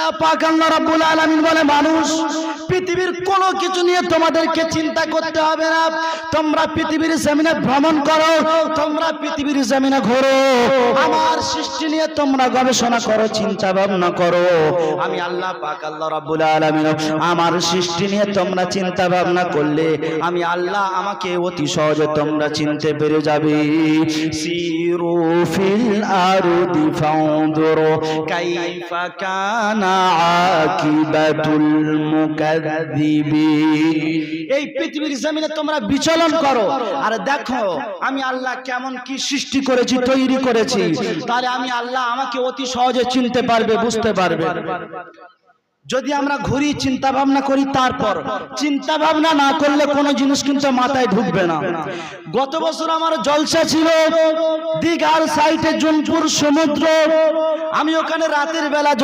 আল্লাহ পাক আল্লাহ রাব্বুল আলামিন বলে, মানুষ পৃথিবীর কোনো কিছু নিয়ে তোমাদেরকে চিন্তা করতে হবে না। তোমরা পৃথিবীর জমিনে ভ্রমণ করো, তোমরা পৃথিবীর জমিনে ঘোরো, আমার সৃষ্টি নিয়ে তোমরা গবেষণা করো, চিন্তা ভাবনা করো। আমি আল্লাহ পাক আল্লাহ রাব্বুল আলামিন আমার সৃষ্টি নিয়ে তোমরা চিন্তা ভাবনা করলে আমি আল্লাহ আমাকে অতি সহজে তোমরা চিনতে পেরে যাবে। সিরু ফিল আরদি ফানজুরু কাইফা কানা আকিবাতুল মুকাজ্জিবিন। এই পৃথিবীর জমিনে তোমরা বিচরণ করো আর দেখো আমি আল্লাহ কেমন কি সৃষ্টি করেছি, তৈরি করেছি। তাহলে আমি আল্লাহ আমাকে অতি সহজে চিনতে পারবে, বুঝতে পারবে। যদি আমরা ঘুরি, চিন্তা ভাবনা করি, তারপর চিন্তা ভাবনা না করলে কোনো জিনিস কিন্তু মাথায় ঢুকবে না। গত বছর আমার জলসা ছিল দীঘার সাইডে জুনপুর সমুদ্র। আমি ওখানে রাতের বেলা